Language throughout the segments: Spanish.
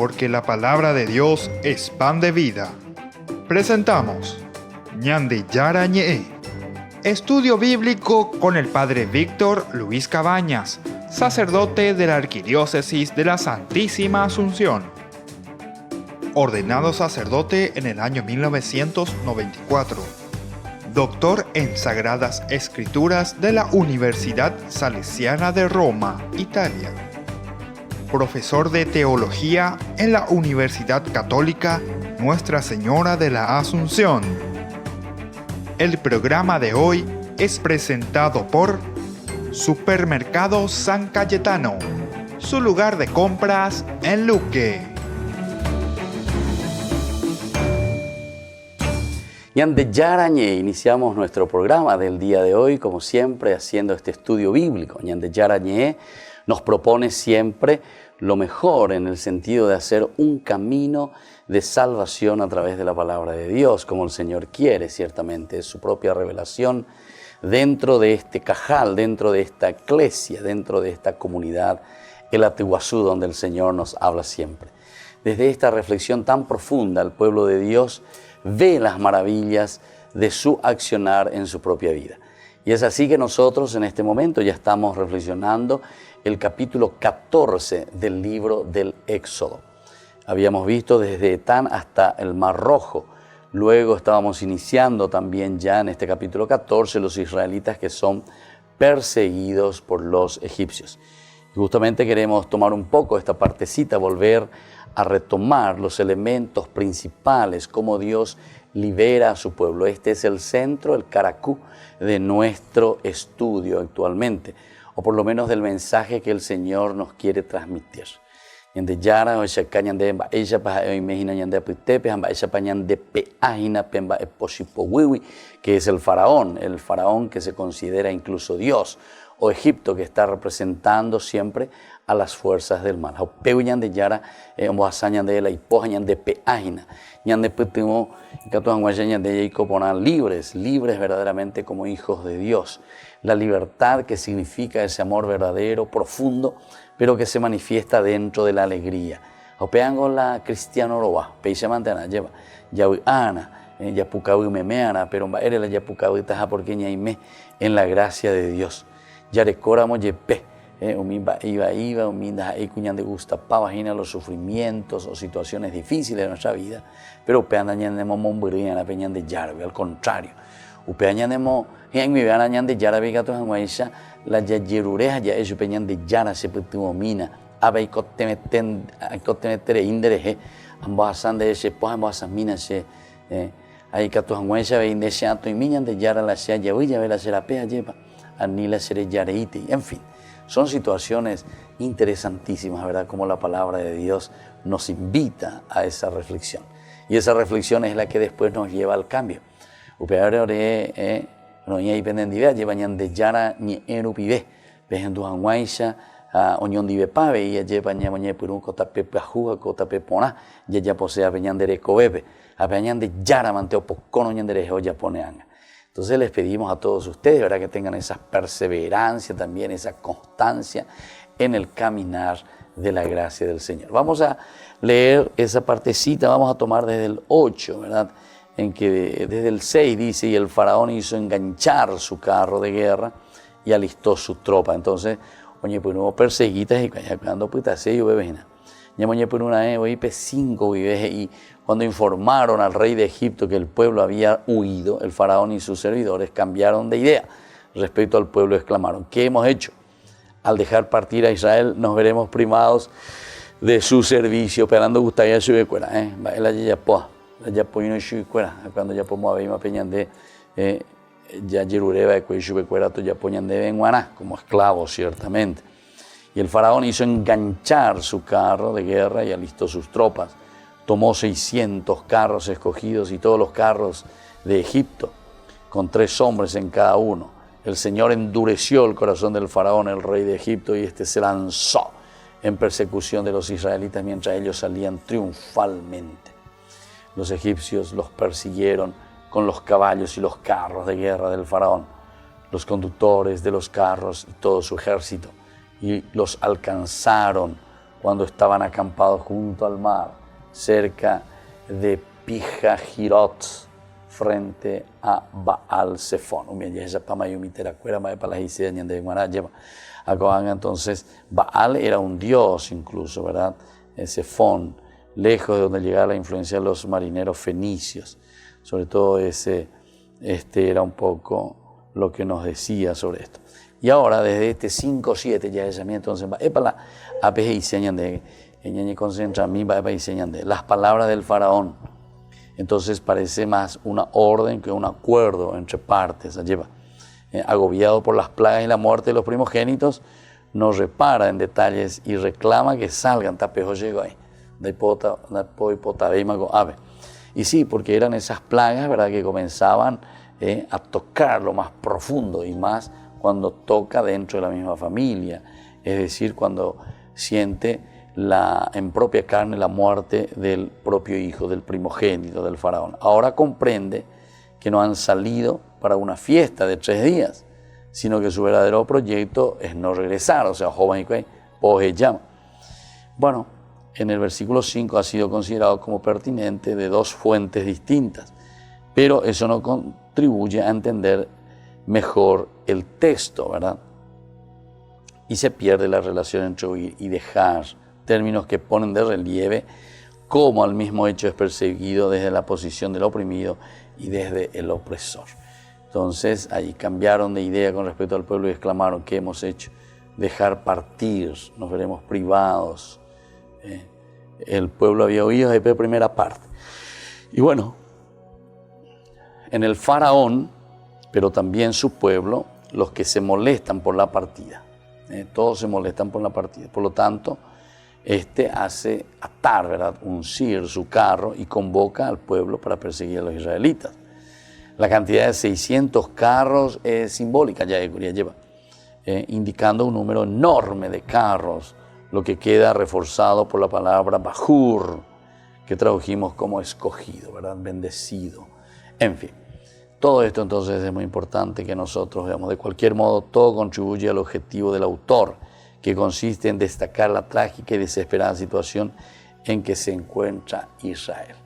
porque la palabra de Dios es pan de vida. Presentamos Ñande Yara Ñe, estudio bíblico con el Padre Víctor Luis Cabañas, sacerdote de la Arquidiócesis de la Santísima Asunción. Ordenado sacerdote en el año 1994. Doctor en Sagradas Escrituras de la Universidad Salesiana de Roma, Italia. Profesor de Teología en la Universidad Católica Nuestra Señora de la Asunción. El programa de hoy es presentado por Supermercado San Cayetano, su lugar de compras en Luque. Ñande Yarañé, iniciamos nuestro programa del día de hoy, como siempre, haciendo este estudio bíblico. Ñande Yarañé nos propone siempre lo mejor en el sentido de hacer un camino de salvación a través de la palabra de Dios, como el Señor quiere, ciertamente. Es su propia revelación dentro de este cajal, dentro de esta iglesia, dentro de esta comunidad, el Atiguazú, donde el Señor nos habla siempre. Desde esta reflexión tan profunda, el pueblo de Dios ve las maravillas de su accionar en su propia vida. Y es así que nosotros en este momento ya estamos reflexionando el capítulo 14 del libro del Éxodo. Habíamos visto desde Etán hasta el Mar Rojo. Luego estábamos iniciando también ya en este capítulo 14 los israelitas que son perseguidos por los egipcios. Y justamente queremos tomar un poco esta partecita, volver a retomar los elementos principales, cómo Dios libera a su pueblo. Este es el centro, el caracú de nuestro estudio actualmente, o por lo menos del mensaje que el Señor nos quiere transmitir. Ñande Yara o Shaka Ñande Mba ella pa imagina Ñande Pitepe Amba ella pa Ñande Peagina Pemba Eposipowiwi, que es el faraón que se considera incluso Dios, o Egipto, que está representando siempre a las fuerzas del mal. Peu Ñande Yara Moasa Ñande la Ipoja Ñande Peagina Ñande Petimo Catuanguaya Ñande Yicopona libres verdaderamente como hijos de Dios. La libertad que significa ese amor verdadero, profundo, pero que se manifiesta dentro de la alegría. Opeango la cristiano roba, peisa mantana lleva, yawi ana, yapukawi memeana, pero era la yapukawi taja porque ñaime en la gracia de Dios. Yarecóramo yepe, umimba iba, uminda ikuñan de gusta pavagina los sufrimientos o situaciones difíciles de nuestra vida, pero peanda ñandemo momburiana peñan de yarbe, al contrario. Upeañanemo, en mi vean añan de yara vegato en guaisha, la yayerureja ya es peñan de yara se putumina, abeikotemetere indereje, ambos asan de ese pues ambos asan minas se, ahí cato en guaisha vein de ese ato y miñan de yara la sea yahuilla ve la serapea lleva, anila sere yareiti, en fin. Son situaciones interesantísimas, ¿verdad? Como la palabra de Dios nos invita a esa reflexión. Y esa reflexión es la que después nos lleva al cambio. Upeare ore no ñai pendendive lleva Ñande Yara ni erupive vejendu anguaisha oñon dive pave y lleva ñamoñe purun cotape pajuga cotape pona ya posea peñandere cobepe a peñande Yara manteo pocono ñandere ya poneanga. Entonces les pedimos a todos ustedes, ¿verdad?, que tengan esa perseverancia también, esa constancia en el caminar de la gracia del Señor. Vamos a leer esa partecita, vamos a tomar desde el 8, ¿verdad?, en que desde el 6 dice, y el faraón hizo enganchar su carro de guerra y alistó su tropa. Entonces, oye, pues no perseguitas y cuando putas se yo bebena. Ya moñe por una hoy 5 viveje y cuando informaron al rey de Egipto que el pueblo había huido, el faraón y sus servidores cambiaron de idea respecto al pueblo, exclamaron: ¿qué hemos hecho? Al dejar partir a Israel nos veremos privados de su servicio, esperando gustaría su becuera, la yapoa. Ya poino cuera cuando ya podemos ver más peñan de ya yerureba de cuello cuera to ya poñan de benguaná como esclavos ciertamente. Y el faraón hizo enganchar su carro de guerra y alistó sus tropas. Tomó 600 carros escogidos y todos los carros de Egipto, con 3 hombres en cada uno. El Señor endureció el corazón del faraón, el rey de Egipto, y este se lanzó en persecución de los israelitas mientras ellos salían triunfalmente. Los egipcios los persiguieron con los caballos y los carros de guerra del faraón, los conductores de los carros y todo su ejército, y los alcanzaron cuando estaban acampados junto al mar, cerca de Pijajirot, frente a Baal Zephon. Entonces, Baal era un dios incluso, ¿verdad? Zephon, lejos de donde llegaba la influencia de los marineros fenicios. Sobre todo era un poco lo que nos decía sobre esto. Y ahora, desde este 5-7, ya es entonces, las palabras del faraón. Entonces parece más una orden que un acuerdo entre partes. Agobiado por las plagas y la muerte de los primogénitos, no repara en detalles y reclama que salgan. Y sí, porque eran esas plagas, ¿verdad?, que comenzaban a tocar lo más profundo, y más cuando toca dentro de la misma familia, es decir, cuando siente en propia carne la muerte del propio hijo, del primogénito del faraón. Ahora comprende que no han salido para una fiesta de 3 días, sino que su verdadero proyecto es no regresar, o sea, joven y llama. Bueno, en el versículo 5 ha sido considerado como pertinente de 2 fuentes distintas, pero eso no contribuye a entender mejor el texto, ¿verdad? Y se pierde la relación entre oír y dejar, términos que ponen de relieve cómo el mismo hecho es perseguido desde la posición del oprimido y desde el opresor. Entonces, ahí cambiaron de idea con respecto al pueblo y exclamaron: ¿qué hemos hecho? Dejar partir, nos veremos privados. El pueblo había oído desde la primera parte. Y bueno, en el faraón, pero también su pueblo, los que se molestan por la partida. Todos se molestan por la partida. Por lo tanto, hace atar, ¿verdad?, uncir su carro y convoca al pueblo para perseguir a los israelitas. La cantidad de 600 carros es simbólica, ya lleva, indicando un número enorme de carros, lo que queda reforzado por la palabra Bajur, que tradujimos como escogido, ¿verdad?, bendecido. En fin, todo esto entonces es muy importante que nosotros veamos. De cualquier modo, todo contribuye al objetivo del autor, que consiste en destacar la trágica y desesperada situación en que se encuentra Israel.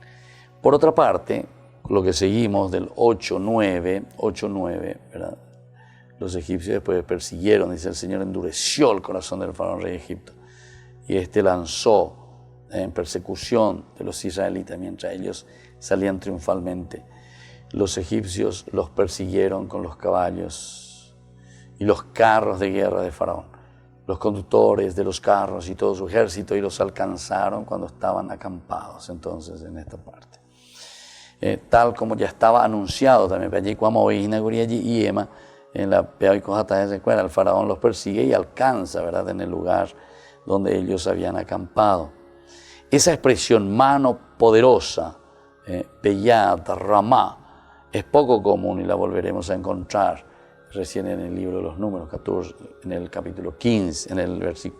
Por otra parte, lo que seguimos del 8:9, ¿verdad? Los egipcios después persiguieron, dice el Señor, endureció el corazón del faraón rey de Egipto, y lanzó en persecución de los israelitas mientras ellos salían triunfalmente. Los egipcios los persiguieron con los caballos y los carros de guerra de faraón, los conductores de los carros y todo su ejército, y los alcanzaron cuando estaban acampados entonces en esta parte. Tal como ya estaba anunciado también, en la el faraón los persigue y alcanza, ¿verdad?, en el lugar donde ellos habían acampado. Esa expresión mano poderosa, Beyat Ramá, es poco común y la volveremos a encontrar recién en el libro de los Números, en el capítulo 15,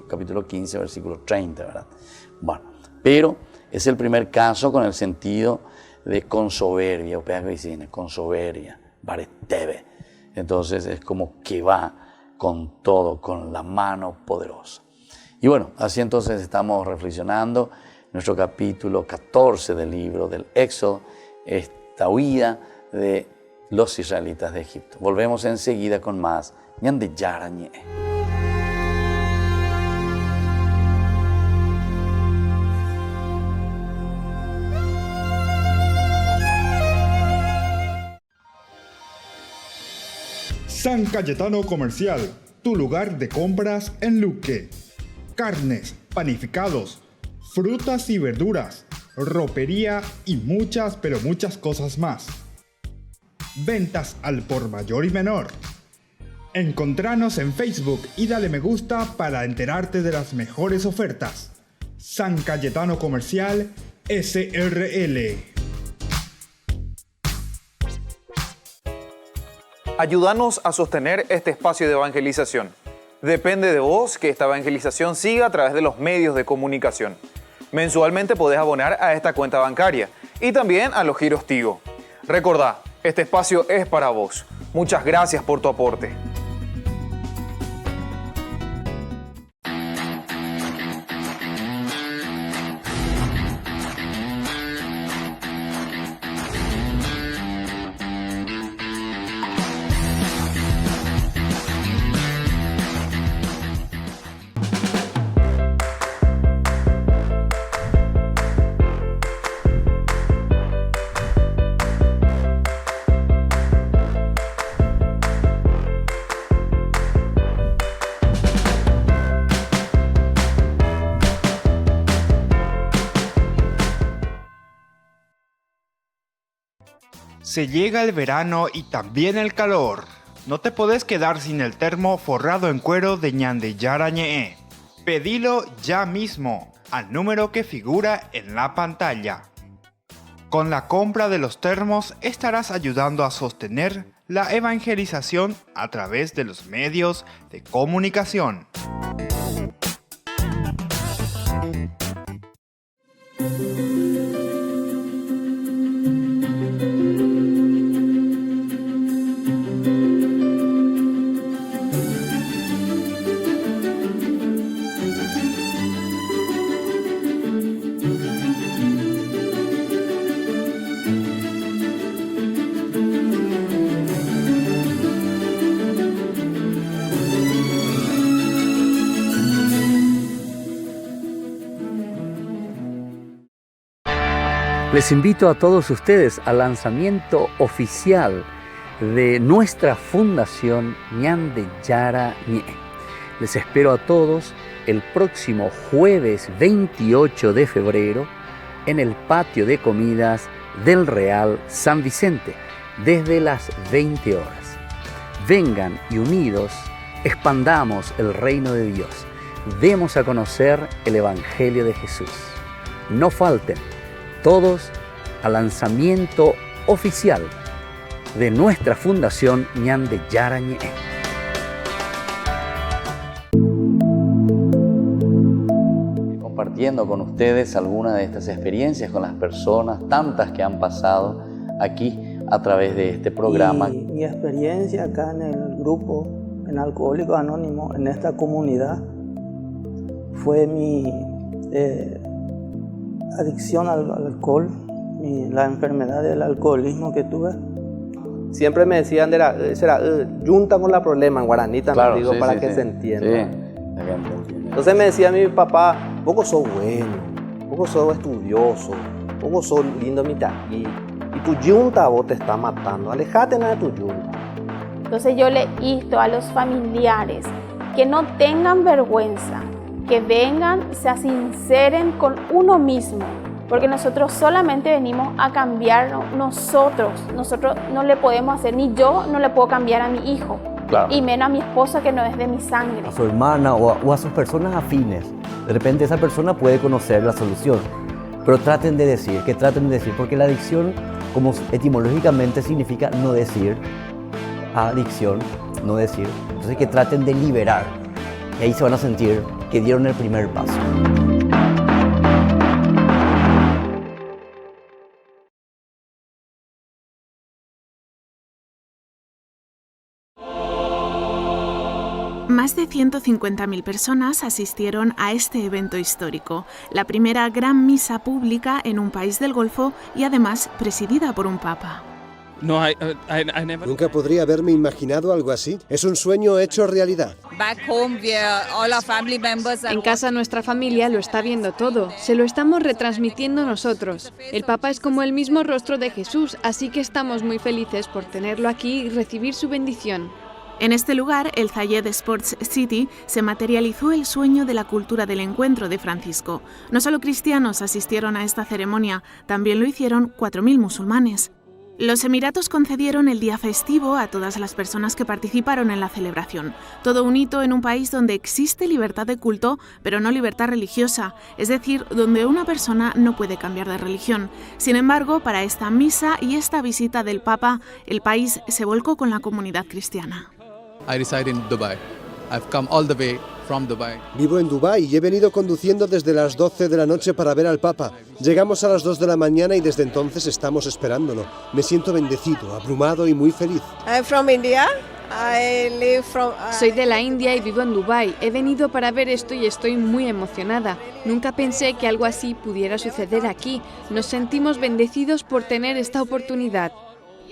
capítulo 15, versículo 30, ¿verdad? Bueno, pero es el primer caso con el sentido de con soberbia, con soberbia, baretebe. Entonces es como que va con todo, con la mano poderosa. Y bueno, así entonces estamos reflexionando nuestro capítulo 14 del libro del Éxodo, esta huida de los israelitas de Egipto. Volvemos enseguida con más ñande yarañe. San Cayetano Comercial, tu lugar de compras en Luque. Carnes, panificados, frutas y verduras, ropería y muchas, pero muchas cosas más. Ventas al por mayor y menor. Encontranos en Facebook y dale me gusta para enterarte de las mejores ofertas. San Cayetano Comercial, SRL. Ayúdanos a sostener este espacio de evangelización. Depende de vos que esta evangelización siga a través de los medios de comunicación. Mensualmente podés abonar a esta cuenta bancaria y también a los giros Tigo. Recordá, este espacio es para vos. Muchas gracias por tu aporte. Se llega el verano y también el calor. No te podés quedar sin el termo forrado en cuero de Ñande Yara Ñe'e. Pedilo ya mismo al número que figura en la pantalla. Con la compra de los termos estarás ayudando a sostener la evangelización a través de los medios de comunicación. Les invito a todos ustedes al lanzamiento oficial de nuestra fundación Ñande Yara Ñe'e. Les espero a todos el próximo jueves 28 de febrero en el patio de comidas del Real San Vicente desde las 20 horas. Vengan y unidos expandamos el reino de Dios. Demos a conocer el Evangelio de Jesús. No falten todos al lanzamiento oficial de nuestra fundación Ñande Yara Ñe'e. Compartiendo con ustedes algunas de estas experiencias con las personas, tantas que han pasado aquí a través de este programa. Y mi experiencia acá en el grupo, en Alcohólicos Anónimos, en esta comunidad, fue mi adicción al alcohol, la enfermedad del alcoholismo que tuve. Siempre me decían, junta con la problema en guaraní también, Claro, digo, sí, para sí, que sí. se entienda. Sí, la gente entiende. Entonces me decía mi papá, poco sos bueno, poco sos estudioso, poco sos lindo mitagui, y tu yunta vos te está matando, alejate de tu yunta. Entonces yo le insto a los familiares que no tengan vergüenza, que vengan, se sinceren con uno mismo, porque nosotros solamente venimos a cambiarnos nosotros no le podemos hacer, ni yo no le puedo cambiar a mi hijo, Claro. y menos a mi esposa que no es de mi sangre. A su hermana o a sus personas afines. De repente esa persona puede conocer la solución, pero traten de decir, porque la adicción, como etimológicamente significa no decir, adicción, no decir, entonces que traten de liberar, y ahí se van a sentir que dieron el primer paso. Más de 150.000 personas asistieron a este evento histórico, la primera gran misa pública en un país del Golfo y además presidida por un papa. Nunca podría haberme imaginado algo así. Es un sueño hecho realidad. En casa nuestra familia lo está viendo todo, se lo estamos retransmitiendo nosotros. El Papa es como el mismo rostro de Jesús, así que estamos muy felices por tenerlo aquí y recibir su bendición. En este lugar, el Zayed Sports City, se materializó el sueño de la cultura del encuentro de Francisco. No solo cristianos asistieron a esta ceremonia, también lo hicieron 4.000 musulmanes. Los Emiratos concedieron el día festivo a todas las personas que participaron en la celebración. Todo un hito en un país donde existe libertad de culto, pero no libertad religiosa, es decir, donde una persona no puede cambiar de religión. Sin embargo, para esta misa y esta visita del Papa, el país se volcó con la comunidad cristiana. I reside in Dubai. I've come all the way from Dubai. Vivo en Dubái y he venido conduciendo desde las 12 de la noche para ver al Papa. Llegamos a las 2 de la mañana y desde entonces estamos esperándolo. Me siento bendecido, abrumado y muy feliz. Soy de la India y vivo en Dubái. He venido para ver esto y estoy muy emocionada. Nunca pensé que algo así pudiera suceder aquí. Nos sentimos bendecidos por tener esta oportunidad.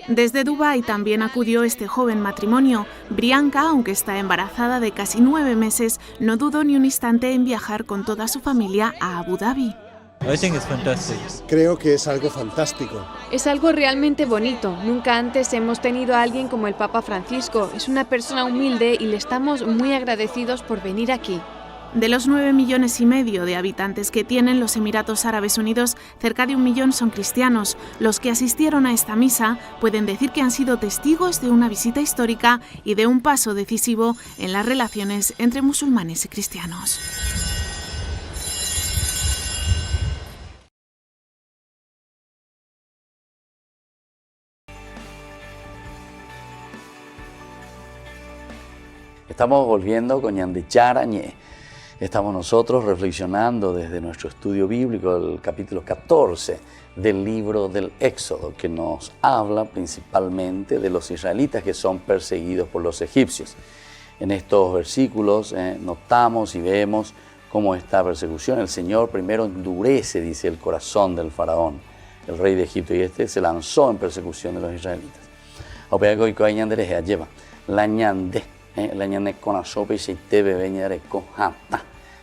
Desde Dubái también acudió este joven matrimonio. Brianca, aunque está embarazada de casi 9 meses, no dudó ni un instante en viajar con toda su familia a Abu Dhabi. Creo que es algo fantástico. Es algo realmente bonito. Nunca antes hemos tenido a alguien como el Papa Francisco. Es una persona humilde y le estamos muy agradecidos por venir aquí. De los 9,5 millones de habitantes que tienen los Emiratos Árabes Unidos, cerca de 1 millón son cristianos. Los que asistieron a esta misa pueden decir que han sido testigos de una visita histórica y de un paso decisivo en las relaciones entre musulmanes y cristianos. Estamos volviendo con Ñande Yarañé. Estamos nosotros reflexionando desde nuestro estudio bíblico el capítulo 14 del libro del Éxodo, que nos habla principalmente de los israelitas que son perseguidos por los egipcios. En estos versículos notamos y vemos cómo esta persecución, el Señor primero endurece, dice, el corazón del faraón, el rey de Egipto, y este se lanzó en persecución de los israelitas. La ñande con la sopa y se te bebe ñare con jata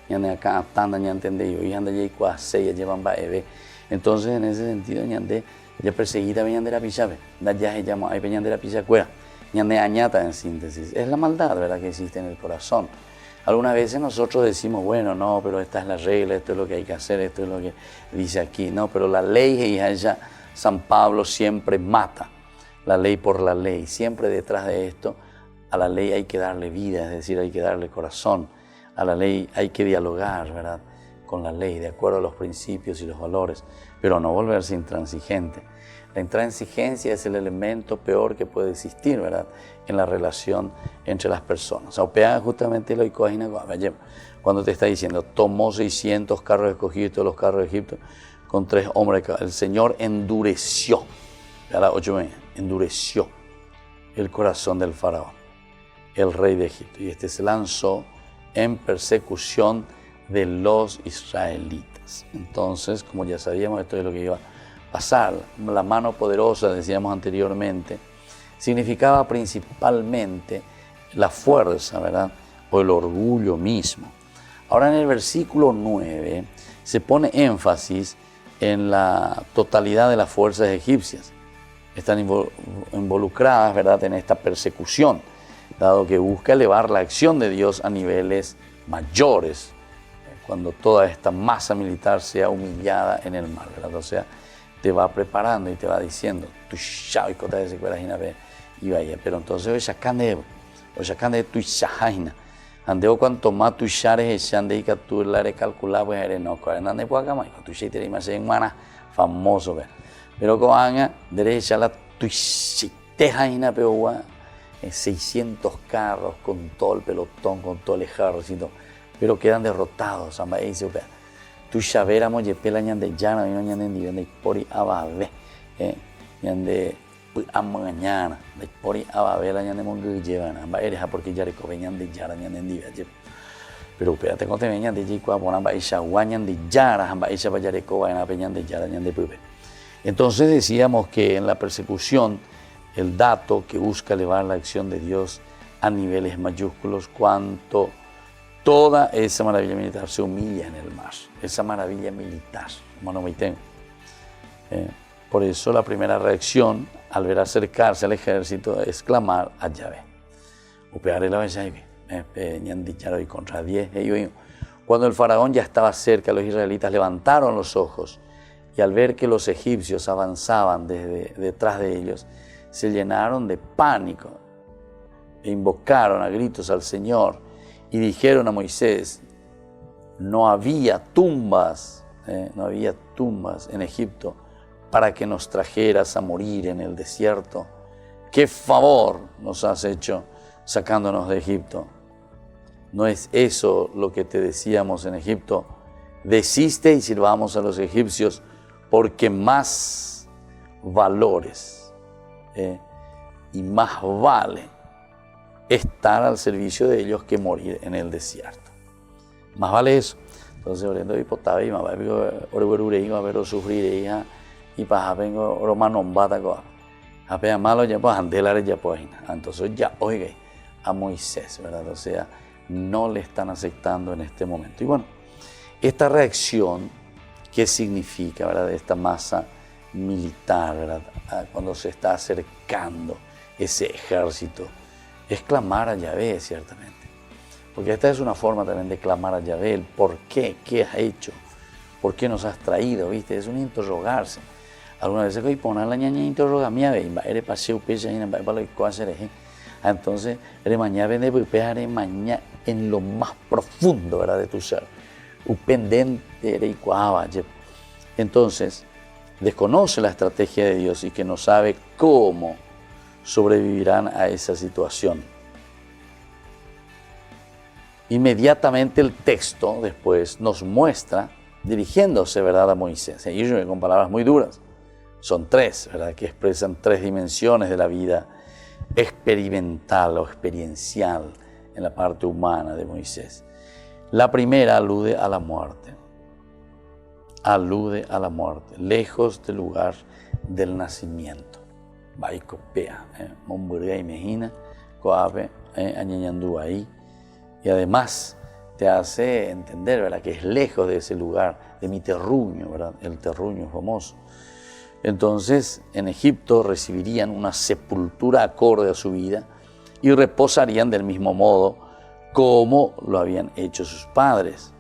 ñande acá tanda ñande entendido y anda ya y cuase ya llevan ba ebe. Entonces en ese sentido ñande ya perseguida ñande la pichabe da ya se llama hay ñande la pichacuera ñande añata en síntesis. Es la maldad, ¿verdad?, que existe en el corazón. Algunas veces nosotros decimos, bueno, no, pero esta es la regla, esto es lo que hay que hacer, esto es lo que dice aquí. No, pero la ley, y ella, San Pablo siempre mata la ley por la ley. Siempre detrás de esto, a la ley hay que darle vida, es decir, hay que darle corazón. A la ley hay que dialogar, ¿verdad?, con la ley, de acuerdo a los principios y los valores, pero no volverse intransigente. La intransigencia es el elemento peor que puede existir, ¿verdad?, en la relación entre las personas. O sea, justamente lo que cuando te está diciendo, tomó 600 carros escogidos, todos los carros de Egipto, con 3 hombres, el Señor endureció, ¿verdad? Endureció el corazón del faraón, el rey de Egipto, y este se lanzó en persecución de los israelitas. Entonces, como ya sabíamos, esto es lo que iba a pasar. La mano poderosa, decíamos anteriormente, significaba principalmente la fuerza, ¿verdad?, o el orgullo mismo. Ahora en el versículo 9 se pone énfasis en la totalidad de las fuerzas egipcias. Están involucradas, ¿verdad?, en esta persecución, dado que busca elevar la acción de Dios a niveles mayores, cuando toda esta masa militar sea humillada en el mar, ¿verdad? O sea, te va preparando y te va diciendo, pero entonces hoy sacan de tu shahaina, andeo cuanto más tu shares echan de tú la recalcular, pues eres no, cuando de guacamay, tu shaiteri más en mana famoso, pero con anga derecha la tu shaitejaina peoa. 600 carros con todo el pelotón, con todo el ejército, pero quedan derrotados. Tu chavéramos yepela ñande llana, no ñande ni pori ababe, ñande amañana, de pori ababe la ñande mongu llevan, amba eres porque ya recobe ñande yara ñande ni pero espérate con te ñande yicua pon amba isha ñande yara, amba isha vaya recoba en aba ñande yara ñande pube. Entonces decíamos que en la persecución, el dato que busca elevar la acción de Dios a niveles mayúsculos, cuanto toda esa maravilla militar se humilla en el mar, esa maravilla militar, hermano Maiten. Por eso la primera reacción al ver acercarse al ejército es clamar a Yahvé. Contra 10. Cuando el faraón ya estaba cerca, los israelitas levantaron los ojos y al ver que los egipcios avanzaban desde detrás de ellos, se llenaron de pánico e invocaron a gritos al Señor y dijeron a Moisés, no había tumbas en Egipto para que nos trajeras a morir en el desierto. ¿Qué favor nos has hecho sacándonos de Egipto? ¿No es eso lo que te decíamos en Egipto? Desiste y sirvamos a los egipcios porque más valores y más vale estar al servicio de ellos que morir en el desierto. Más vale eso. Entonces, orando y potaba y más vale orgurure y más vale sufrir y para vengo romanombata coa. Apenas malo ya pues andelar ya pues. Entonces ya oiga a Moisés, ¿verdad? O sea, no le están aceptando en este momento. Y bueno, esta reacción, ¿qué significa, verdad? De esta masa militar, ¿verdad? Cuando se está acercando ese ejército, es clamar a Yahvé, ciertamente. Porque esta es una forma también de clamar a Yahvé, el por qué, qué has hecho, por qué nos has traído, ¿viste? Es un interrogarse. Algunas veces voy a poner la ñaña interrogamia, eres paseo pecha y para lo que hacer. Entonces, eres mañana vende eres mañana en lo más profundo, ¿verdad? De tu ser. Upendente eres Entonces, desconoce la estrategia de Dios y que no sabe cómo sobrevivirán a esa situación. Inmediatamente el texto después nos muestra, dirigiéndose, ¿verdad?, a Moisés, y con palabras muy duras. Son tres, ¿verdad?, que expresan tres dimensiones de la vida experimental o experiencial en la parte humana de Moisés. La primera alude a la muerte. Alude a la muerte, lejos del lugar del nacimiento. Baicopea, Momburia y Mejina, Coape, Añañandú ahí. Y además te hace entender, ¿verdad?, que es lejos de ese lugar, de mi terruño, ¿verdad?, el terruño famoso. Entonces, en Egipto recibirían una sepultura acorde a su vida y reposarían del mismo modo como lo habían hecho sus padres.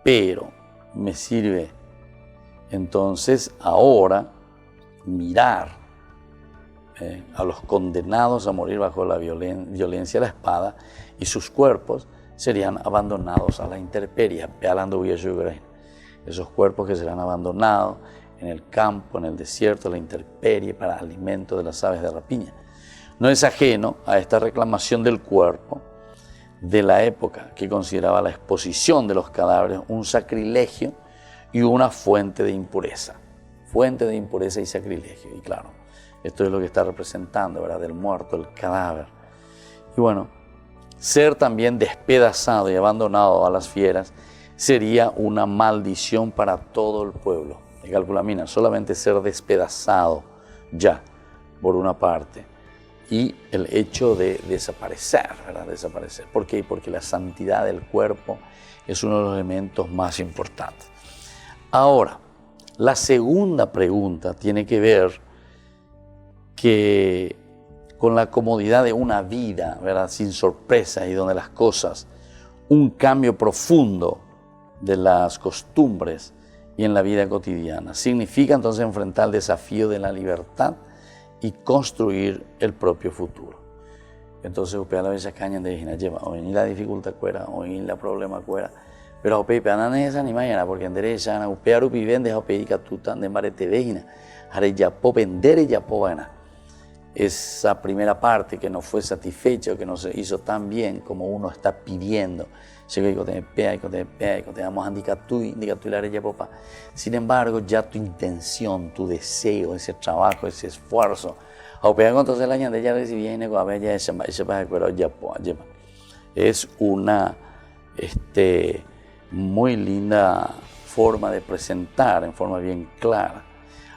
Pero me sirve entonces ahora mirar a los condenados a morir bajo la violencia de la espada, y sus cuerpos serían abandonados a la intemperie. Esos cuerpos que serán abandonados en el campo, en el desierto, en la intemperie, para alimento de las aves de rapiña. No es ajeno a esta reclamación del cuerpo de la época, que consideraba la exposición de los cadáveres un sacrilegio y una fuente de impureza. Fuente de impureza y sacrilegio. Y claro, esto es lo que está representando, ¿verdad?, del muerto, el cadáver. Y bueno, ser también despedazado y abandonado a las fieras sería una maldición para todo el pueblo. Y calcula, mira, solamente ser despedazado ya, por una parte, y el hecho de desaparecer, ¿verdad? Desaparecer. ¿Por qué? Porque la santidad del cuerpo es uno de los elementos más importantes. Ahora, la segunda pregunta tiene que ver con la comodidad de una vida, ¿verdad?, sin sorpresas, y donde las cosas, un cambio profundo de las costumbres y en la vida cotidiana. Significa entonces enfrentar el desafío de la libertad y construir el propio futuro. Entonces, a la vez caña de Gina lleva, hoy la dificultad cuera, hoy la problema cuera, pero a Pepe no es animada, porque en derecha, a upear upi vende, a pedir tú tan de marete vegina, haré ya po vender y ya po vana. Esa primera parte que no fue satisfecha, que no se hizo tan bien como uno está pidiendo. Sin embargo, ya tu intención, tu deseo, ese trabajo, ese esfuerzo, es una muy linda forma de presentar en forma bien clara.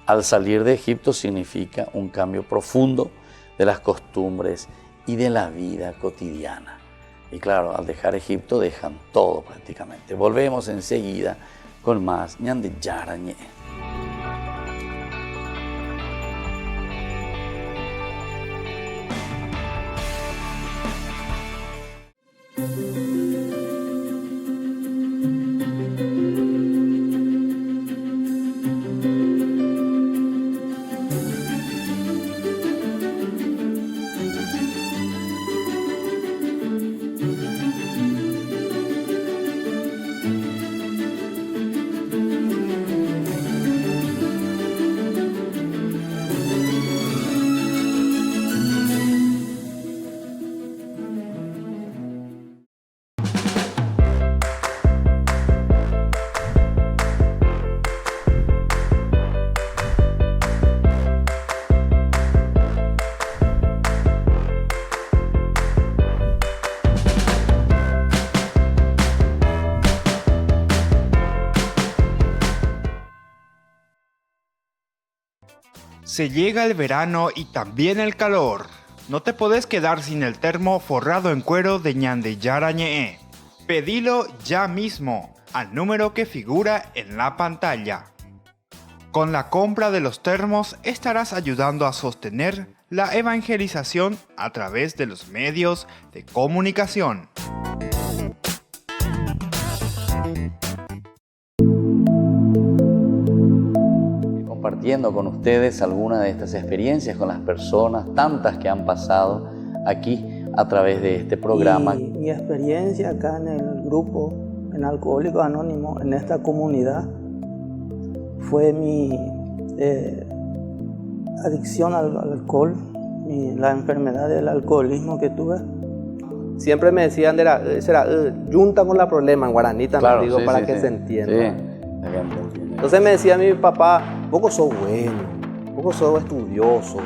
Al salir de Egipto significa un cambio profundo de las costumbres y de la vida cotidiana. Y claro, al dejar Egipto dejan todo prácticamente. Volvemos enseguida con más Ñande Yarañé. Se llega el verano y también el calor. No te podés quedar sin el termo forrado en cuero de Ñande Yarañé. Pedilo ya mismo al número que figura en la pantalla. Con la compra de los termos estarás ayudando a sostener la evangelización a través de los medios de comunicación. compartiendo con ustedes algunas de estas experiencias con las personas, tantas que han pasado aquí a través de este programa. Mi experiencia acá en el grupo, en Alcohólicos Anónimos, en esta comunidad, fue mi adicción al alcohol, la enfermedad del alcoholismo que tuve. Siempre me decían, junta con la problema en guaraní también, Claro, digo, sí, para sí, que sí. se entienda. Sí, la gente entiende. Entonces me decía mi papá, poco sos bueno, poco sos estudioso,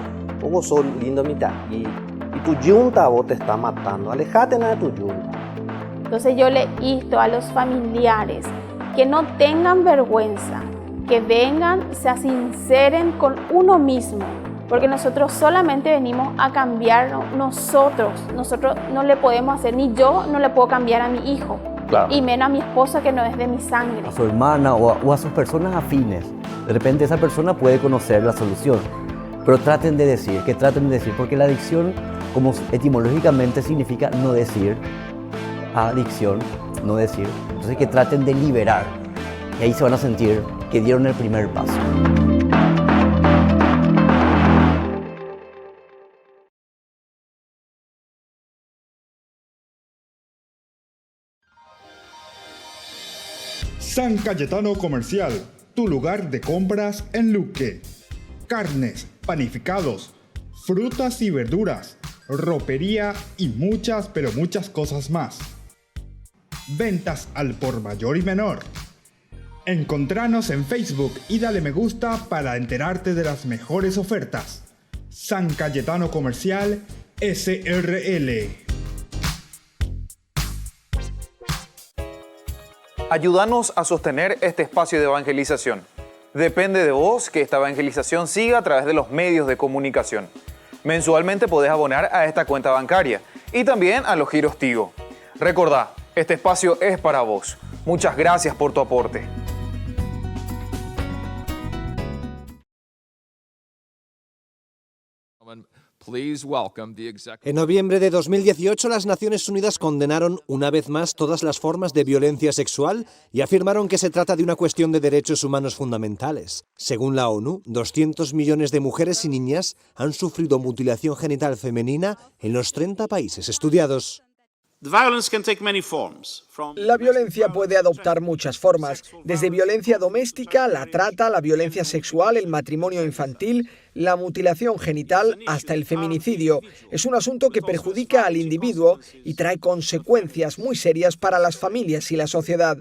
poco sos lindo y tu yunta vos te está matando, alejate de tu yunta. Entonces yo le insto a los familiares que no tengan vergüenza, que vengan, se sinceren con uno mismo, porque nosotros solamente venimos a cambiar nosotros no le podemos hacer, ni yo no le puedo cambiar a mi hijo, Claro. y menos a mi esposa que no es de mi sangre. A su hermana o a sus personas afines. De repente esa persona puede conocer la solución, pero traten de decir, porque la adicción, como etimológicamente significa no decir, adicción, no decir, entonces que traten de liberar, y ahí se van a sentir que dieron el primer paso. San Cayetano Comercial, tu lugar de compras en Luque. Carnes, panificados, frutas y verduras, ropería y muchas, pero muchas cosas más. Ventas al por mayor y menor. Encontranos en Facebook y dale me gusta para enterarte de las mejores ofertas. San Cayetano Comercial SRL. Ayúdanos a sostener este espacio de evangelización. Depende de vos que esta evangelización siga a través de los medios de comunicación. Mensualmente podés abonar a esta cuenta bancaria y también a los giros Tigo. Recordá, este espacio es para vos. Muchas gracias por tu aporte. En noviembre de 2018, las Naciones Unidas condenaron una vez más todas las formas de violencia sexual y afirmaron que se trata de una cuestión de derechos humanos fundamentales. Según la ONU, 200 millones de mujeres y niñas han sufrido mutilación genital femenina en los 30 países estudiados. La violencia puede adoptar muchas formas, desde violencia doméstica, la trata, la violencia sexual, el matrimonio infantil, la mutilación genital, hasta el feminicidio. Es un asunto que perjudica al individuo y trae consecuencias muy serias para las familias y la sociedad.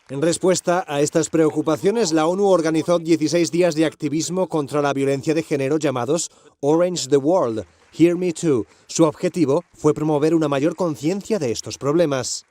En respuesta a estas preocupaciones, la ONU organizó 16 días de activismo contra la violencia de género llamados Orange the World, Hear Me Too. Su objetivo fue promover una mayor conciencia de estos problemas.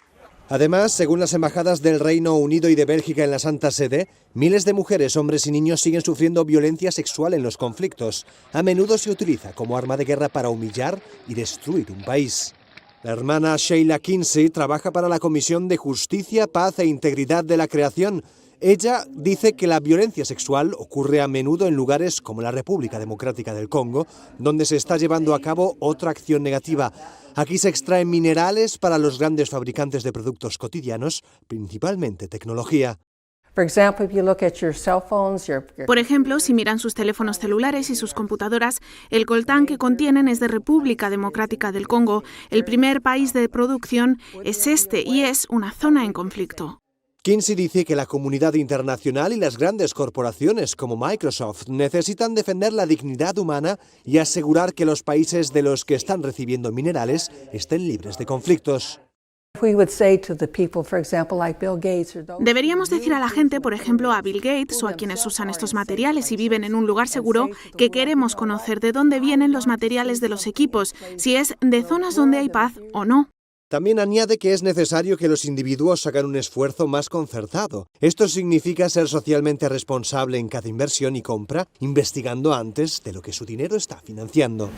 Además, según las embajadas del Reino Unido y de Bélgica en la Santa Sede, miles de mujeres, hombres y niños siguen sufriendo violencia sexual en los conflictos. A menudo se utiliza como arma de guerra para humillar y destruir un país. La hermana Sheila Kinsey trabaja para la Comisión de Justicia, Paz e Integridad de la Creación. Ella dice que la violencia sexual ocurre a menudo en lugares como la República Democrática del Congo, donde se está llevando a cabo otra acción negativa. Aquí se extraen minerales para los grandes fabricantes de productos cotidianos, principalmente tecnología. Por ejemplo, si miran sus teléfonos celulares y sus computadoras, el coltán que contienen es de República Democrática del Congo. El primer país de producción es este y es una zona en conflicto. Kinsey dice que la comunidad internacional y las grandes corporaciones como Microsoft necesitan defender la dignidad humana y asegurar que los países de los que están recibiendo minerales estén libres de conflictos. Deberíamos decir a la gente, por ejemplo a Bill Gates o a quienes usan estos materiales y viven en un lugar seguro, que queremos conocer de dónde vienen los materiales de los equipos, si es de zonas donde hay paz o no. También añade que es necesario que los individuos hagan un esfuerzo más concertado. Esto significa ser socialmente responsable en cada inversión y compra, investigando antes de lo que su dinero está financiando.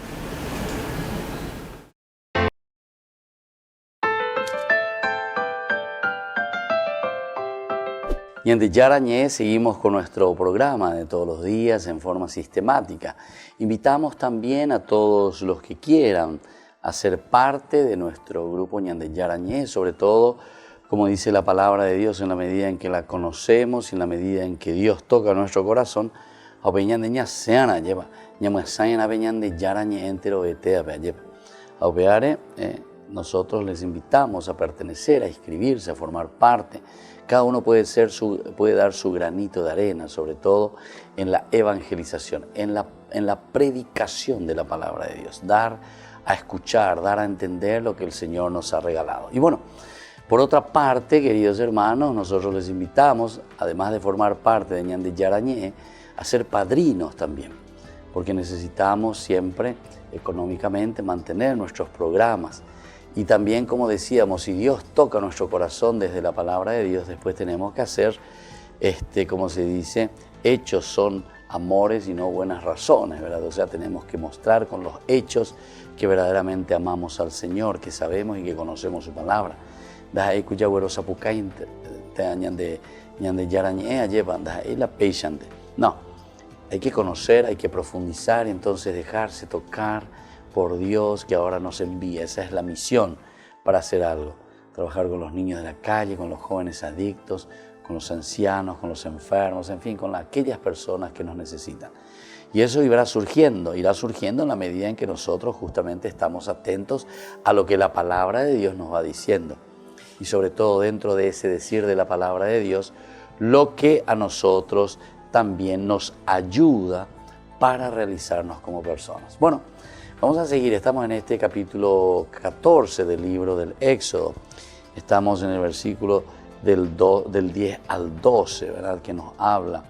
Y en Yarañé seguimos con nuestro programa de todos los días en forma sistemática. Invitamos también a todos los que quieran a ser parte de nuestro grupo Ñande Yarañé, sobre todo, como dice la palabra de Dios, en la medida en que la conocemos y en la medida en que Dios toca nuestro corazón, Aupeñan de ña seana lleva, ña sayana peñan de yarañe entero betea lleva. Aupeare, nosotros les invitamos a pertenecer, a inscribirse, a formar parte. Cada uno puede dar su granito de arena, sobre todo en la evangelización, en la predicación de la palabra de Dios. Dar a escuchar, dar a entender lo que el Señor nos ha regalado. Y bueno, por otra parte, queridos hermanos, nosotros les invitamos, además de formar parte de Ñande Yarañé, a ser padrinos también, porque necesitamos siempre económicamente mantener nuestros programas. Y también, como decíamos, si Dios toca nuestro corazón desde la palabra de Dios, después tenemos que hacer, como se dice, hechos son amores y no buenas razones, ¿verdad? O sea, tenemos que mostrar con los hechos que verdaderamente amamos al Señor, que sabemos y que conocemos su palabra. No, hay que conocer, hay que profundizar y entonces dejarse tocar por Dios que ahora nos envía. Esa es la misión para hacer algo. Trabajar con los niños de la calle, con los jóvenes adictos, con los ancianos, con los enfermos, en fin, con aquellas personas que nos necesitan. Y eso irá surgiendo en la medida en que nosotros justamente estamos atentos a lo que la palabra de Dios nos va diciendo. Y sobre todo dentro de ese decir de la palabra de Dios, lo que a nosotros también nos ayuda para realizarnos como personas. Bueno, vamos a seguir, estamos en este capítulo 14 del libro del Éxodo. Estamos en el versículo del 10 al 12, ¿verdad? Que nos habla.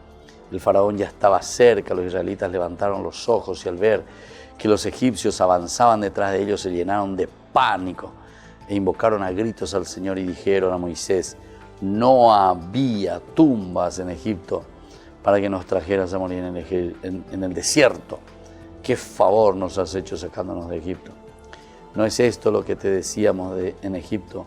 El faraón ya estaba cerca, los israelitas levantaron los ojos y al ver que los egipcios avanzaban detrás de ellos se llenaron de pánico e invocaron a gritos al Señor y dijeron a Moisés: no había tumbas en Egipto para que nos trajeras a morir en el desierto. ¿Qué favor nos has hecho sacándonos de Egipto? ¿No es esto lo que te decíamos en Egipto?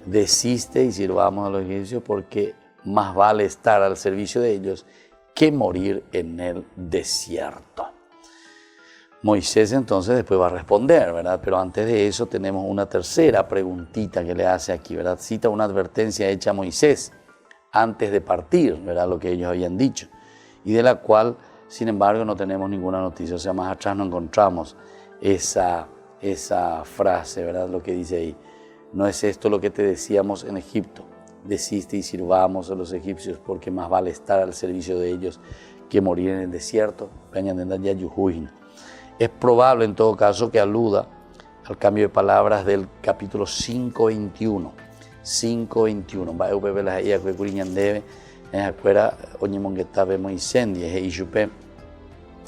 Desiste y sirvamos a los egipcios porque más vale estar al servicio de ellos que morir en el desierto. Moisés entonces después va a responder, ¿verdad? Pero antes de eso tenemos una tercera preguntita que le hace aquí, ¿verdad? Cita una advertencia hecha a Moisés antes de partir, ¿verdad? Lo que ellos habían dicho y de la cual, sin embargo, no tenemos ninguna noticia. O sea, más atrás no encontramos esa frase, ¿verdad? Lo que dice ahí. ¿No es esto lo que te decíamos en Egipto? Desiste y sirvamos a los egipcios porque más vale estar al servicio de ellos que morir en el desierto. Es probable en todo caso que aluda al cambio de palabras del capítulo 5:21. 5:21.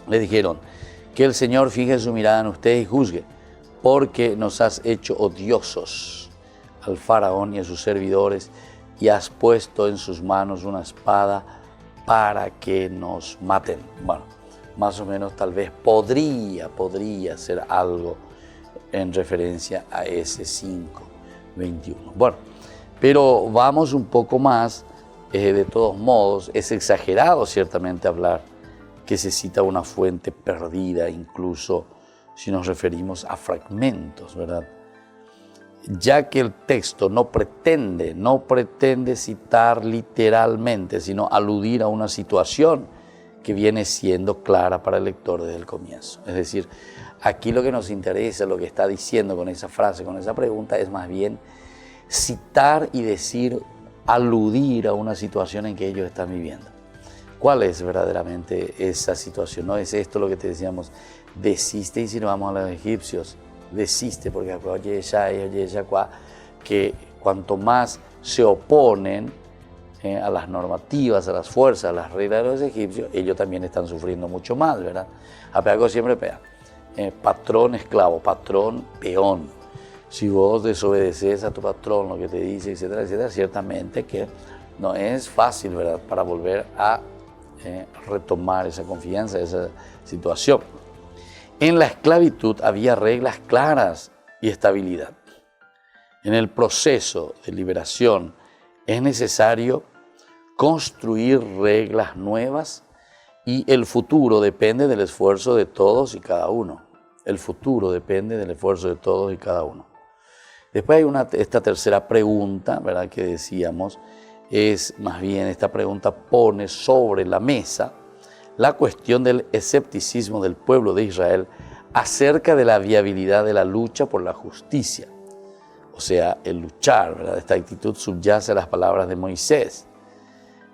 Le dijeron que el Señor fije su mirada en ustedes y juzgue, porque nos has hecho odiosos al faraón y a sus servidores y has puesto en sus manos una espada para que nos maten. Bueno, más o menos tal vez podría ser algo en referencia a ese 5:21. Bueno, pero vamos un poco más, de todos modos, es exagerado ciertamente hablar que se cita una fuente perdida, incluso si nos referimos a fragmentos, ¿verdad? Ya que el texto no pretende citar literalmente, sino aludir a una situación que viene siendo clara para el lector desde el comienzo. Es decir, aquí lo que nos interesa, lo que está diciendo con esa frase, con esa pregunta, es más bien citar y decir, aludir a una situación en que ellos están viviendo. ¿Cuál es verdaderamente esa situación? ¿No es esto lo que te decíamos? Desiste y sirvamos a los egipcios. Desiste, porque que cuanto más se oponen a las normativas, a las fuerzas, a las reglas de los egipcios, ellos también están sufriendo mucho más, ¿verdad? Apego siempre pega. Patrón, esclavo, patrón, peón. Si vos desobedeces a tu patrón, lo que te dice, etcétera, etcétera, ciertamente que no es fácil, ¿verdad?, para volver a retomar esa confianza, esa situación. En la esclavitud había reglas claras y estabilidad. En el proceso de liberación es necesario construir reglas nuevas y el futuro depende del esfuerzo de todos y cada uno. El futuro depende del esfuerzo de todos y cada uno. Después hay esta tercera pregunta, ¿verdad?, que decíamos, es más bien esta pregunta pone sobre la mesa la cuestión del escepticismo del pueblo de Israel acerca de la viabilidad de la lucha por la justicia. O sea, el luchar, ¿verdad? Esta actitud subyace a las palabras de Moisés,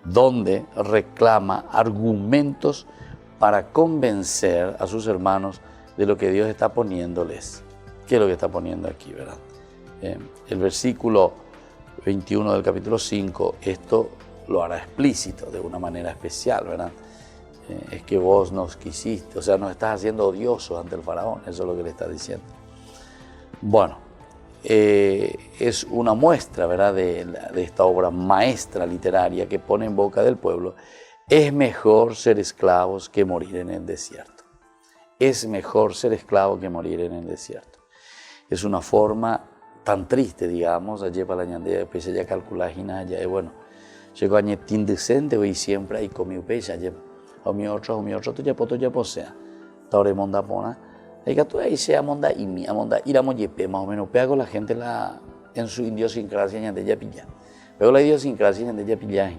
donde reclama argumentos para convencer a sus hermanos de lo que Dios está poniéndoles. ¿Qué es lo que está poniendo aquí, verdad? El versículo 21 del capítulo 5, esto lo hará explícito de una manera especial, ¿verdad? Es que vos nos quisiste, o sea, nos estás haciendo odiosos ante el faraón, eso es lo que le está diciendo. Bueno, es una muestra, ¿verdad?, de esta obra maestra literaria que pone en boca del pueblo: es mejor ser esclavos que morir en el desierto. Es mejor ser esclavo que morir en el desierto. Es una forma tan triste, digamos, allí para la ñandea, después ya calcular ya y bueno, llegó a ñetín decente hoy siempre hay comido pecha, allí, o mi otro, tú ya posea. Taure monda pona. Hay que tú ahí sea monda y mi monda ir a moyepe, más o menos, pega con la gente en su idiosincrasia ñandea pilla. Pero la idiosincrasia ñandea pilla.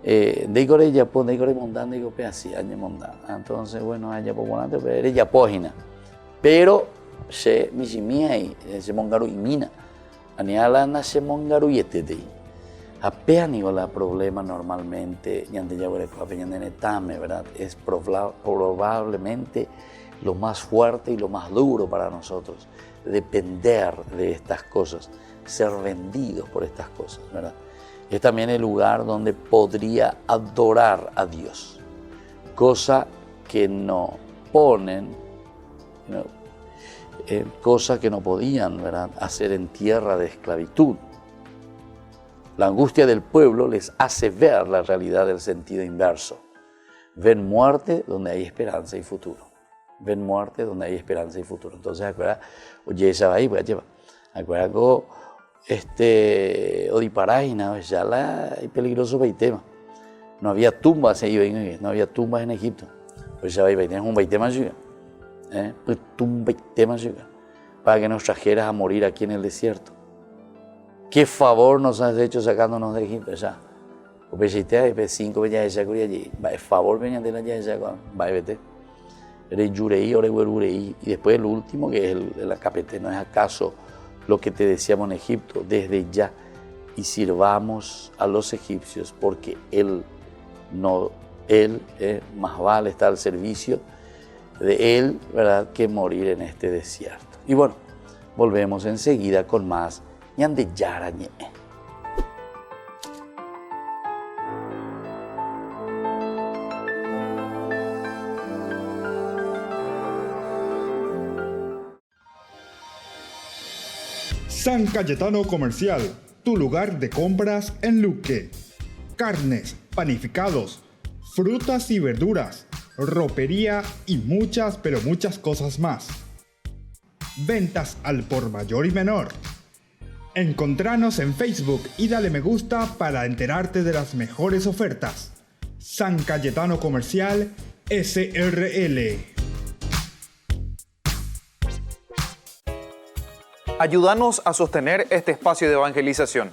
De gore Japón, de gore mondán, de gore así, añe mondán. Entonces, bueno, allá por volante, pero eres Japógina. Pero se misimía y se mongaru y mina. Aniala se mongaru y etete. Apenas ni la problema normalmente, ñande ya gore coape ñande netame, ¿verdad? Es probablemente lo más fuerte y lo más duro para nosotros. Depender de estas cosas, ser vendidos por estas cosas, ¿verdad? Es también el lugar donde podría adorar a Dios, cosa que no ponen, cosa que no podían, ¿verdad?, hacer en tierra de esclavitud. La angustia del pueblo les hace ver la realidad del sentido inverso. Ven muerte donde hay esperanza y futuro. Ven muerte donde hay esperanza y futuro. Entonces, acuérdate, oye, esa va ahí, voy a llevar. Acuérdate Odiparágina, ya hay peligroso Baitema. No había tumbas no había tumbas en Egipto. Pues ya Baitema es un Baitema llega. Pues un Baitema llega. Para que nos trajeras a morir aquí en el desierto. ¿Qué favor nos has hecho sacándonos de Egipto? Ya. Pues ya te 5 veces ya curia allí. Va favor venía de la ya va vete. Eres yureí, oreguerureí. Y después el último que es el capete. ¿No es acaso lo que te decíamos en Egipto, desde ya, y sirvamos a los egipcios, porque él más vale estar al servicio de él, ¿verdad?, que morir en este desierto. Y bueno, volvemos enseguida con más ñande yarañe. San Cayetano Comercial, tu lugar de compras en Luque. Carnes, panificados, frutas y verduras, ropería y muchas, pero muchas cosas más. Ventas al por mayor y menor. Encontranos en Facebook y dale me gusta para enterarte de las mejores ofertas. San Cayetano Comercial, SRL. Ayúdanos a sostener este espacio de evangelización.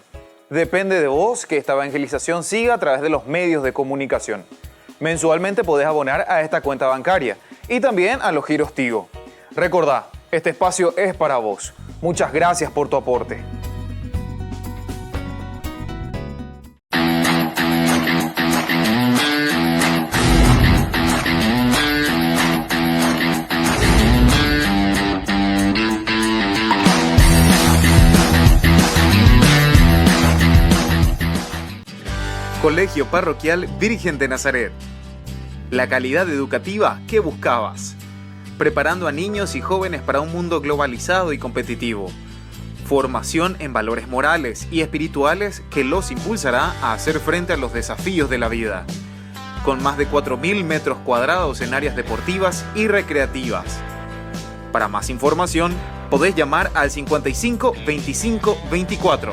Depende de vos que esta evangelización siga a través de los medios de comunicación. Mensualmente podés abonar a esta cuenta bancaria y también a los giros Tigo. Recordá, este espacio es para vos. Muchas gracias por tu aporte. Colegio Parroquial Virgen de Nazaret. La calidad educativa que buscabas. Preparando a niños y jóvenes para un mundo globalizado y competitivo. Formación en valores morales y espirituales que los impulsará a hacer frente a los desafíos de la vida. Con más de 4.000 metros cuadrados en áreas deportivas y recreativas. Para más información, podés llamar al 55 25 24.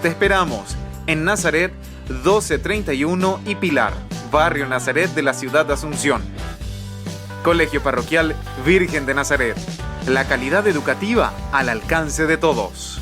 Te esperamos en Nazaret 1231 y Pilar, Barrio Nazaret de la ciudad de Asunción. Colegio Parroquial Virgen de Nazaret. La calidad educativa al alcance de todos.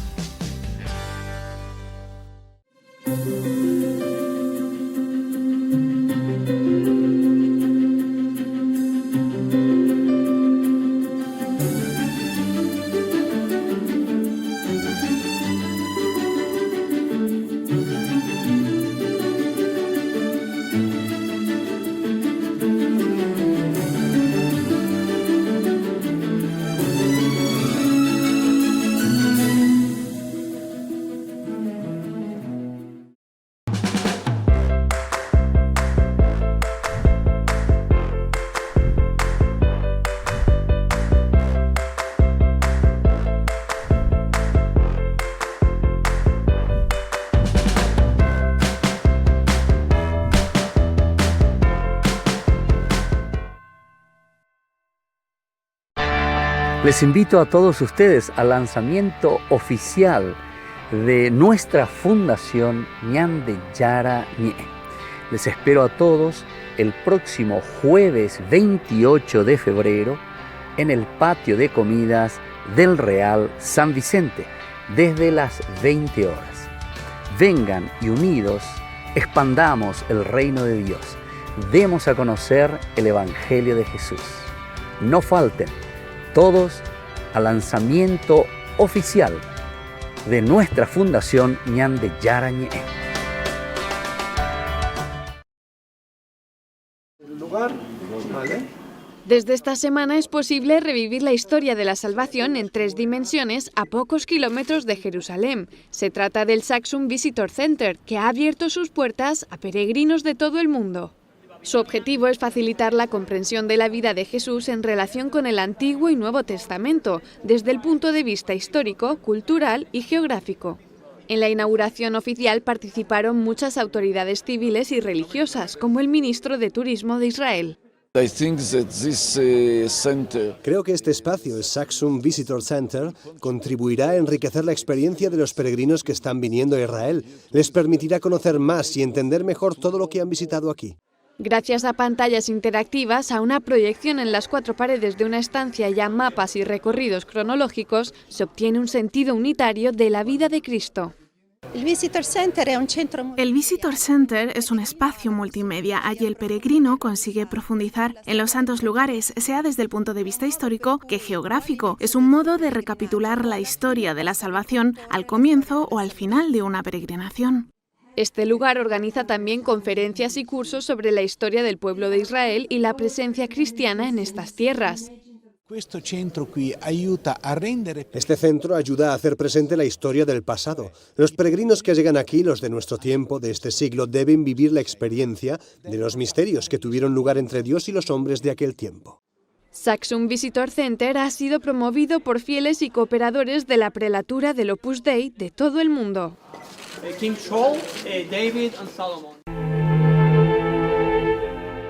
Les invito a todos ustedes al lanzamiento oficial de nuestra fundación Ñande Yara Ñe. Les espero a todos el próximo jueves 28 de febrero en el patio de comidas del Real San Vicente desde las 20 horas. Vengan y unidos expandamos el reino de Dios. Demos a conocer el Evangelio de Jesús. No falten todos al lanzamiento oficial de nuestra fundación Ñande Yara Ñe. Desde esta semana es posible revivir la historia de la salvación en 3 dimensiones a pocos kilómetros de Jerusalén. Se trata del Saxum Visitor Center, que ha abierto sus puertas a peregrinos de todo el mundo. Su objetivo es facilitar la comprensión de la vida de Jesús en relación con el Antiguo y Nuevo Testamento, desde el punto de vista histórico, cultural y geográfico. En la inauguración oficial participaron muchas autoridades civiles y religiosas, como el ministro de Turismo de Israel. Creo que este espacio, el Saxum Visitor Center, contribuirá a enriquecer la experiencia de los peregrinos que están viniendo a Israel. Les permitirá conocer más y entender mejor todo lo que han visitado aquí. Gracias a pantallas interactivas, a una proyección en las 4 paredes de una estancia y a mapas y recorridos cronológicos, se obtiene un sentido unitario de la vida de Cristo. El Visitor Center es un espacio multimedia. Allí el peregrino consigue profundizar en los santos lugares, sea desde el punto de vista histórico que geográfico. Es un modo de recapitular la historia de la salvación al comienzo o al final de una peregrinación. Este lugar organiza también conferencias y cursos sobre la historia del pueblo de Israel y la presencia cristiana en estas tierras. Este centro ayuda a hacer presente la historia del pasado. Los peregrinos que llegan aquí, los de nuestro tiempo, de este siglo, deben vivir la experiencia de los misterios que tuvieron lugar entre Dios y los hombres de aquel tiempo. Saxum Visitor Center ha sido promovido por fieles y cooperadores de la prelatura del Opus Dei de todo el mundo. King Saul, David and Solomon.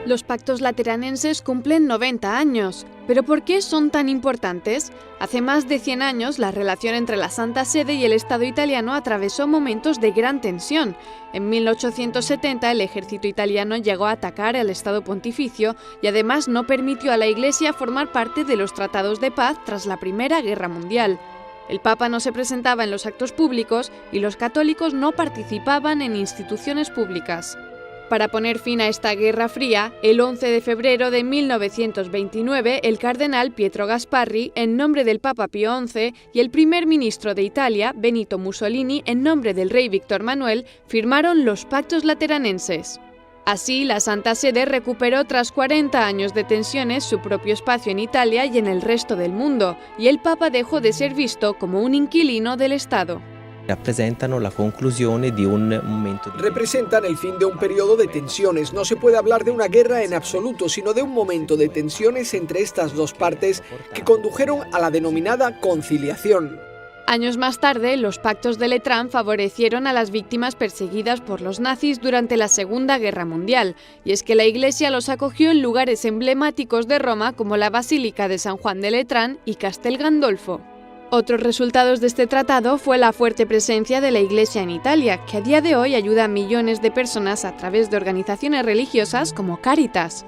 Los pactos lateranenses cumplen 90 años. ¿Pero por qué son tan importantes? Hace más de 100 años, la relación entre la Santa Sede y el Estado italiano atravesó momentos de gran tensión. En 1870, el ejército italiano llegó a atacar al Estado Pontificio y además no permitió a la Iglesia formar parte de los tratados de paz tras la Primera Guerra Mundial. El Papa no se presentaba en los actos públicos y los católicos no participaban en instituciones públicas. Para poner fin a esta Guerra Fría, el 11 de febrero de 1929, el cardenal Pietro Gasparri, en nombre del Papa Pío XI, y el primer ministro de Italia, Benito Mussolini, en nombre del rey Víctor Manuel, firmaron los Pactos Lateranenses. Así, la Santa Sede recuperó tras 40 años de tensiones su propio espacio en Italia y en el resto del mundo, y el Papa dejó de ser visto como un inquilino del Estado. Representan el fin de un periodo de tensiones. No se puede hablar de una guerra en absoluto, sino de un momento de tensiones entre estas dos partes que condujeron a la denominada conciliación. Años más tarde, los pactos de Letrán favorecieron a las víctimas perseguidas por los nazis durante la Segunda Guerra Mundial, y es que la Iglesia los acogió en lugares emblemáticos de Roma como la Basílica de San Juan de Letrán y Castel Gandolfo. Otros resultados de este tratado fue la fuerte presencia de la Iglesia en Italia, que a día de hoy ayuda a millones de personas a través de organizaciones religiosas como Caritas.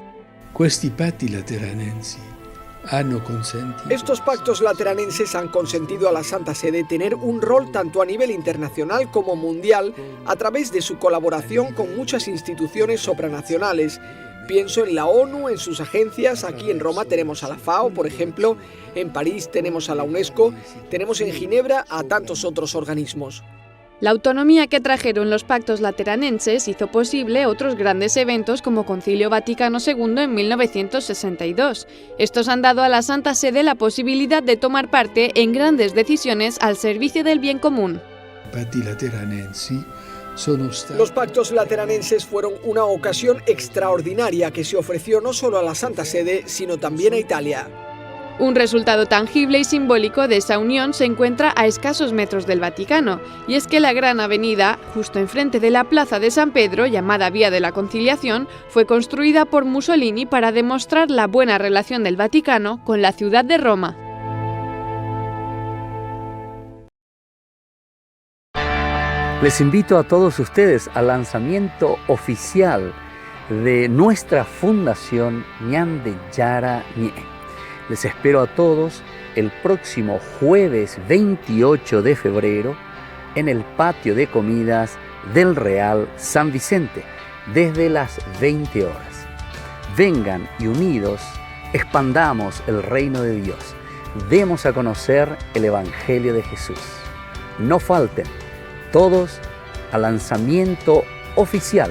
Estos pactos lateranenses han consentido a la Santa Sede tener un rol tanto a nivel internacional como mundial a través de su colaboración con muchas instituciones supranacionales. Pienso en la ONU, en sus agencias. Aquí en Roma tenemos a la FAO, por ejemplo. En París tenemos a la UNESCO. Tenemos en Ginebra a tantos otros organismos. La autonomía que trajeron los pactos lateranenses hizo posible otros grandes eventos como Concilio Vaticano II en 1962. Estos han dado a la Santa Sede la posibilidad de tomar parte en grandes decisiones al servicio del bien común. Los pactos lateranenses fueron una ocasión extraordinaria que se ofreció no solo a la Santa Sede, sino también a Italia. Un resultado tangible y simbólico de esa unión se encuentra a escasos metros del Vaticano, y es que la gran avenida, justo enfrente de la Plaza de San Pedro, llamada Vía de la Conciliación, fue construida por Mussolini para demostrar la buena relación del Vaticano con la ciudad de Roma. Les invito a todos ustedes al lanzamiento oficial de nuestra fundación Ñande Yara Ñe. Les espero a todos el próximo jueves 28 de febrero en el patio de comidas del Real San Vicente desde las 20 horas. Vengan y unidos expandamos el reino de Dios. Demos a conocer el Evangelio de Jesús. No falten todos al lanzamiento oficial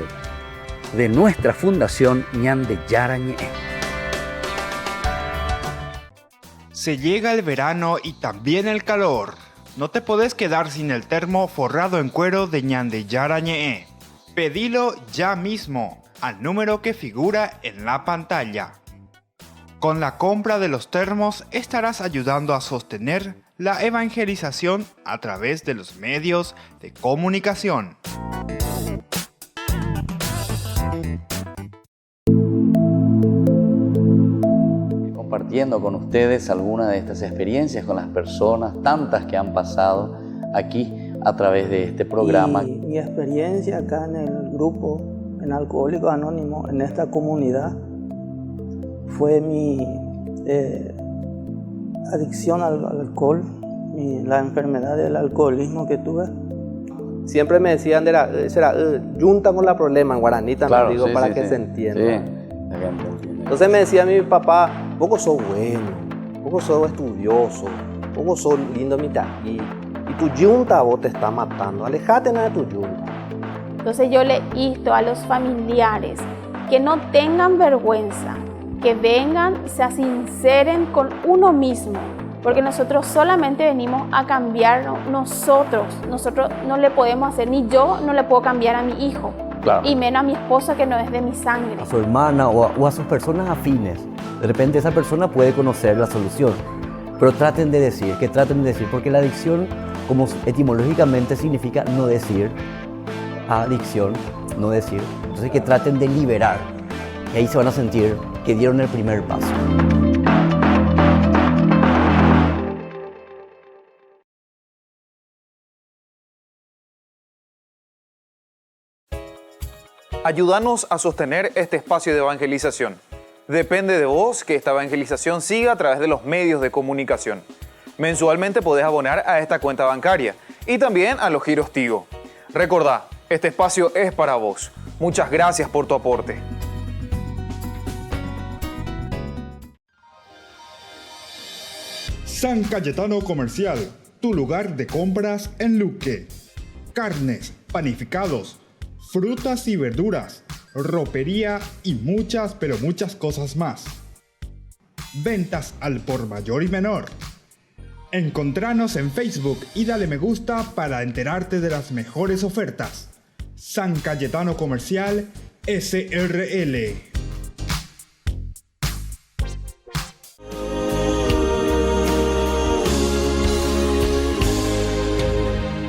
de nuestra fundación Ñande Yara Ñe. Se llega el verano y también el calor. No te podés quedar sin el termo forrado en cuero de Ñande Yara Ñe. Pedilo ya mismo al número que figura en la pantalla. Con la compra de los termos estarás ayudando a sostener la evangelización a través de los medios de comunicación. Compartiendo con ustedes algunas de estas experiencias con las personas, tantas que han pasado aquí a través de este programa. Y mi experiencia acá en el grupo, en Alcohólicos Anónimos, en esta comunidad, fue mi adicción al alcohol, la enfermedad del alcoholismo que tuve. Siempre me decían, será junta con la problema en guaraní también, claro, digo, sí, para sí, que sí. se entienda. Sí. Entonces me decía mi papá, poco sos bueno, poco sos estudioso, poco sos lindo y tu yunta vos te está matando, alejate de tu yunta. Entonces yo le insto a los familiares que no tengan vergüenza, que vengan, se sinceren con uno mismo, porque nosotros solamente venimos a cambiar nosotros no le podemos hacer, ni yo no le puedo cambiar a mi hijo, claro, y menos a mi esposa que no es de mi sangre. A su hermana o a sus personas afines. De repente esa persona puede conocer la solución, pero traten de decir, porque la adicción, como etimológicamente significa no decir, adicción, no decir, entonces que traten de liberar, y ahí se van a sentir que dieron el primer paso. Ayúdanos a sostener este espacio de evangelización. Depende de vos que esta evangelización siga a través de los medios de comunicación. Mensualmente podés abonar a esta cuenta bancaria y también a los giros Tigo. Recordá, este espacio es para vos. Muchas gracias por tu aporte. San Cayetano Comercial, tu lugar de compras en Luque. Carnes, panificados, frutas y verduras, ropería y muchas, pero muchas cosas más. Ventas al por mayor y menor. Encontranos en Facebook y dale me gusta para enterarte de las mejores ofertas. San Cayetano Comercial SRL.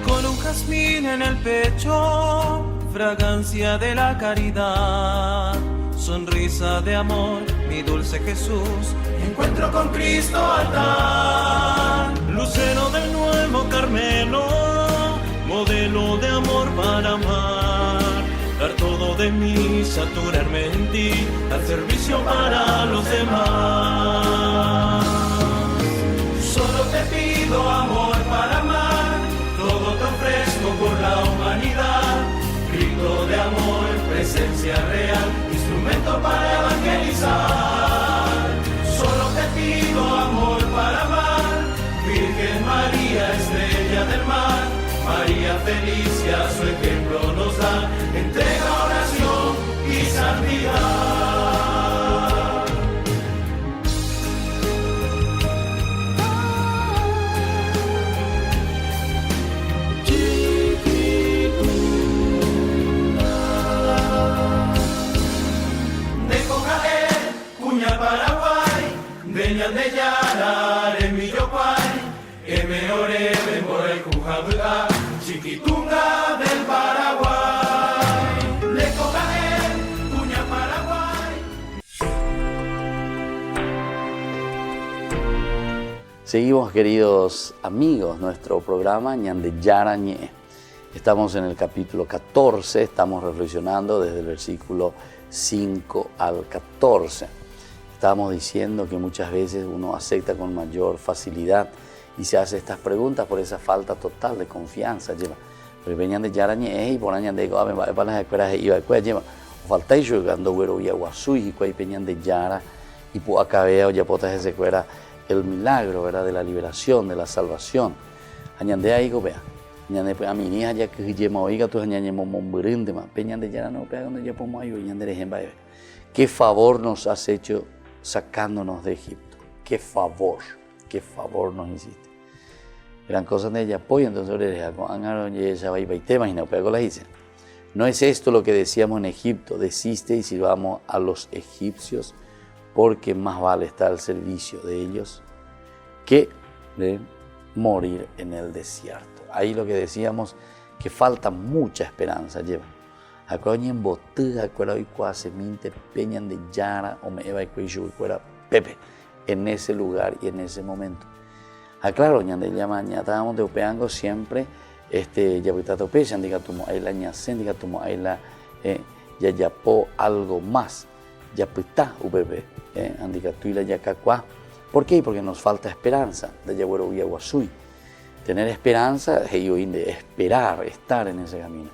Con un jazmín en el pecho, fragancia de la caridad, sonrisa de amor, mi dulce Jesús, encuentro con Cristo altar, lucero del nuevo Carmelo, modelo de amor para amar, dar todo de mí, saturarme en ti, dar servicio para los demás. Solo te pido amor para amar, todo te ofrezco por la humanidad, grito de amor, presencia real, instrumento para evangelizar. Solo te pido amor para amar, Virgen María, estrella del mar, María Felicia, su ejemplo nos da, entrega, oración y santidad. De Yara, en mi yopai, me ore, por el Cujabuga, Chiquitunga del Paraguay, le cocaje, Cuña Paraguay. Seguimos, queridos amigos, nuestro programa Ñande Yara Ñe. Estamos en el capítulo 14, estamos reflexionando desde el versículo 5 al 14. Estábamos diciendo que muchas veces uno acepta con mayor facilidad y se hace estas preguntas por esa falta total de confianza. Porque venían de Yarañe y por años de para las escuelas iba a falta yo cuando güero y aguasui y cuay peñan de Yara y por acá veo ya potas ese fuera el milagro, ¿verdad? De la liberación, de la salvación. Añande ahí go vea. Añande pues a mi hija ya que llema oiga tú añande mombrinde más peñan de Yara no pega donde ya pongo ahí añande de jemba. Qué favor nos has hecho sacándonos de Egipto. Qué favor nos hiciste. Eran cosas de ella apoyo, entonces le dije, no es esto lo que decíamos en Egipto, desiste y sirvamos a los egipcios, porque más vale estar al servicio de ellos que de morir en el desierto. Ahí lo que decíamos, que falta mucha esperanza lleva. Acuérdate en botuga, acuérdate cuase minte peñan de Yara o me eva y cuera Pepe en ese lugar y en ese momento. Claro, ñande llama estábamos de opeango siempre ya ahorita tope ya diga tumo ahí la ñacen diga tumo ahí la ya yapo algo más ya pita UBB andiga tuila ya cacua. ¿Por qué? Porque nos falta esperanza de Yaguero y Aguasui. Tener esperanza es de esperar, estar en ese camino.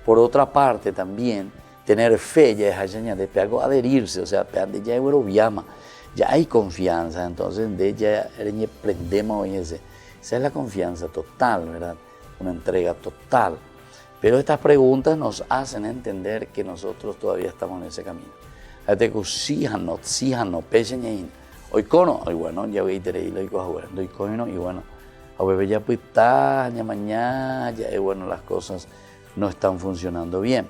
Por otra parte también tener fe ya es allá de peago adherirse, o sea, de Yaguero Viama. Ya hay confianza, entonces de ella prendemos hoy esa es la confianza total, ¿verdad? Una entrega total. Pero estas preguntas nos hacen entender que nosotros todavía estamos en ese camino. Hoy cono, hoy bueno, ya voy a ir y hoy cono y bueno, a bebé ya pues mañana, ya bueno, las cosas no están funcionando bien.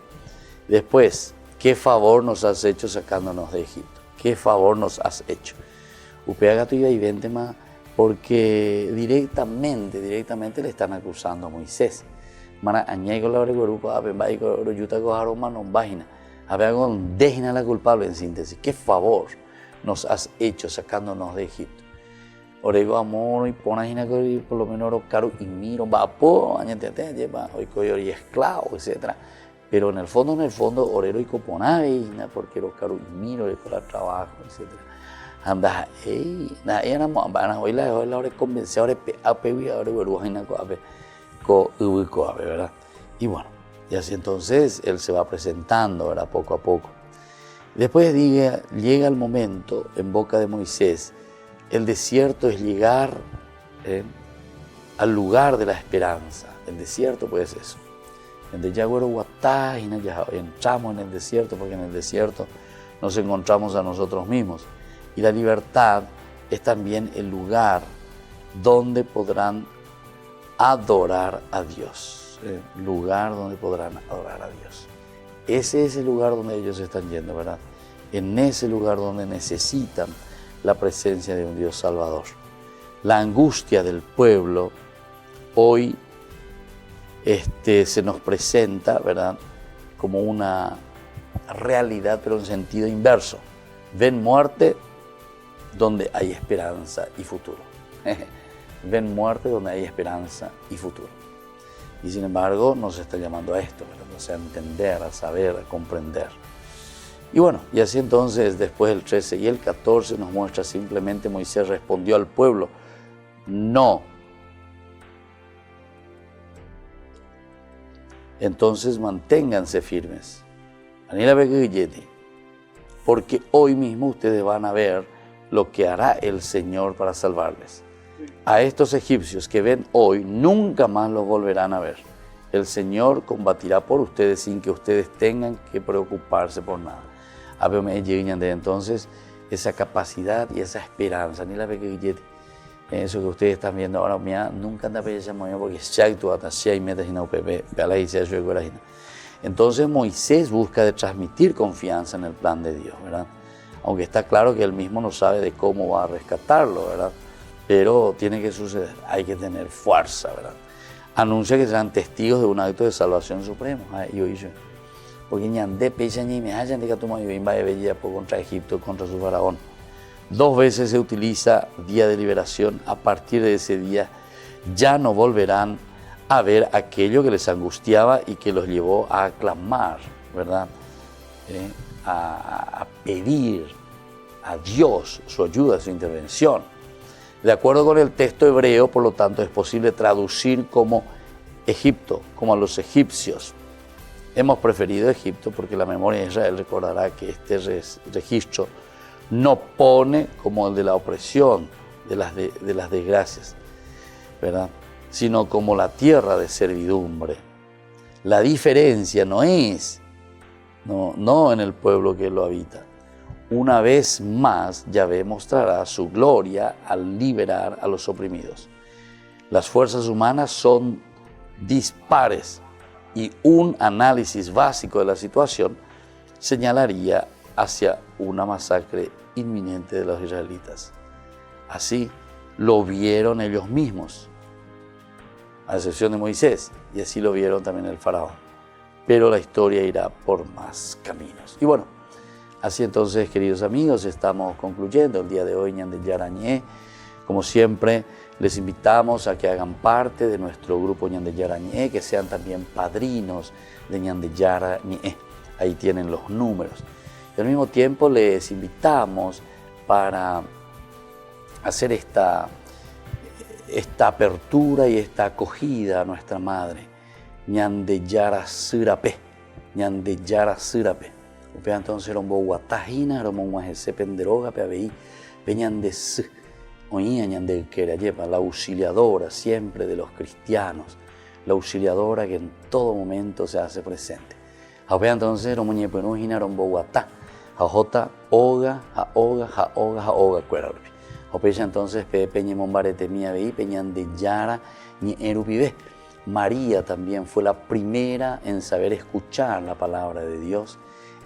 Después, ¿qué favor nos has hecho sacándonos de Egipto? ¿Qué favor nos has hecho? Upea tuya y vente más, porque directamente le están acusando a Moisés. Mana añego la grupo a Bembai con Yuta Goharoma no página. Había con déjina la culpable en síntesis. ¿Qué favor nos has hecho sacándonos de Egipto? Orego amor y ponajina por lo menos caro y miro vapo añete lleva hoy coyor y esclavo, etcétera. Pero en el fondo, orero y coponaveina, porque los caro y miro de para trabajo, etc. Anda, hoy la hora convenció, ahora ¿verdad? Y bueno, y así entonces él se va presentando, ¿verdad? Poco a poco. Después llega el momento en boca de Moisés, el desierto es llegar al lugar de la esperanza. El desierto pues es eso. En Yaguero Guatá y entramos en el desierto porque en el desierto nos encontramos a nosotros mismos. Y la libertad es también el lugar donde podrán adorar a Dios. Lugar donde podrán adorar a Dios. Ese es el lugar donde ellos están yendo, ¿verdad? En ese lugar donde necesitan la presencia de un Dios Salvador. La angustia del pueblo hoy se nos presenta, ¿verdad?, como una realidad, pero en sentido inverso. Ven muerte donde hay esperanza y futuro. Ven muerte donde hay esperanza y futuro. Y sin embargo nos está llamando a esto, ¿verdad? O sea, a entender, a saber, a comprender. Y bueno, y así entonces después el 13 y el 14 nos muestra simplemente Moisés respondió al pueblo, no. Entonces manténganse firmes, porque hoy mismo ustedes van a ver lo que hará el Señor para salvarles. A estos egipcios que ven hoy, nunca más los volverán a ver. El Señor combatirá por ustedes sin que ustedes tengan que preocuparse por nada. Entonces, esa capacidad y esa esperanza, eso que ustedes están viendo ahora, nunca anda porque entonces Moisés busca de transmitir confianza en el plan de Dios, ¿verdad? Aunque está claro que él mismo no sabe de cómo va a rescatarlo, ¿verdad? Pero tiene que suceder, hay que tener fuerza, ¿verdad? Anuncia que serán testigos de un acto de salvación supremo. Porque contra Egipto, contra su faraón. 2 veces se utiliza día de liberación. A partir de ese día ya no volverán a ver aquello que les angustiaba y que los llevó a clamar, ¿verdad? A pedir a Dios su ayuda, su intervención. De acuerdo con el texto hebreo, por lo tanto, es posible traducir como Egipto, como a los egipcios. Hemos preferido Egipto porque la memoria de Israel recordará que este registro no pone como el de la opresión, de las desgracias, ¿verdad? Sino como la tierra de servidumbre. La diferencia no es, no en el pueblo que lo habita. Una vez más, Yahvé mostrará su gloria al liberar a los oprimidos. Las fuerzas humanas son dispares y un análisis básico de la situación señalaría hacia una masacre inminente de los israelitas. Así lo vieron ellos mismos, a excepción de Moisés, y así lo vieron también el faraón. Pero la historia irá por más caminos. Y bueno, así entonces, queridos amigos, estamos concluyendo el día de hoy Ñande Yarañé. Como siempre, les invitamos a que hagan parte de nuestro grupo Ñande Yarañé, que sean también padrinos de Ñande Yarañé. Ahí tienen los números. Y al mismo tiempo les invitamos para hacer esta apertura y esta acogida a nuestra Madre. Ñande Yara Sirape, Ñande Yara Sirape. Entonces era un boguatajina, era un muajese penderoga, peabei, peñande s, oía ñande querayepa, la auxiliadora siempre de los cristianos, la auxiliadora que en todo momento se hace presente. Entonces era un muñepenujina, era un boguatá, jota, oga, cuerarbi. Entonces peñe mombarete mía veí, peñande yara, ni erupibe. María también fue la primera en saber escuchar la palabra de Dios,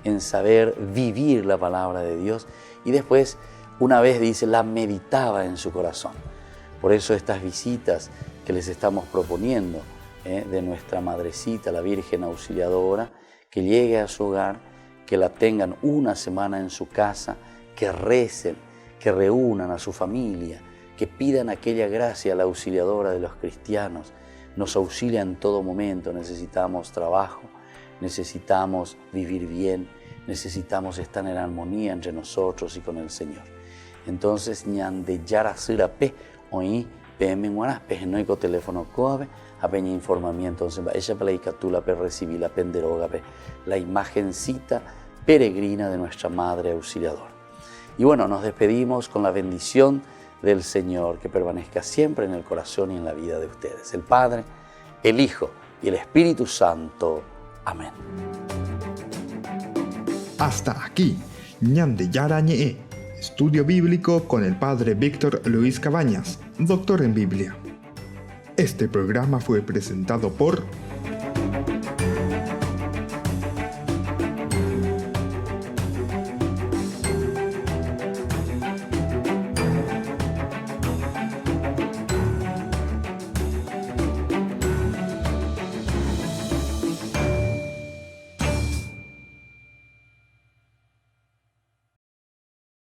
en saber vivir la palabra de Dios, y después, una vez dice, la meditaba en su corazón. Por eso estas visitas que les estamos proponiendo de nuestra madrecita, la Virgen Auxiliadora, que llegue a su hogar, que la tengan una semana en su casa, que recen, que reúnan a su familia, que pidan aquella gracia a la Auxiliadora de los cristianos. Nos auxilia en todo momento, necesitamos trabajo, necesitamos vivir bien, necesitamos estar en armonía entre nosotros y con el Señor. Entonces, Ñande Yara Sirape, oí, PM Guaraspe, noico teléfono coabe, apeña informamiento, entonces, ella para la icatula, pe recibí la penderoga, la imagencita peregrina de nuestra Madre Auxiliadora. Y bueno, nos despedimos con la bendición del Señor, que permanezca siempre en el corazón y en la vida de ustedes. El Padre, el Hijo y el Espíritu Santo. Amén. Hasta aquí, Ñande Yarañé, estudio bíblico con el Padre Víctor Luis Cabañas, doctor en Biblia. Este programa fue presentado por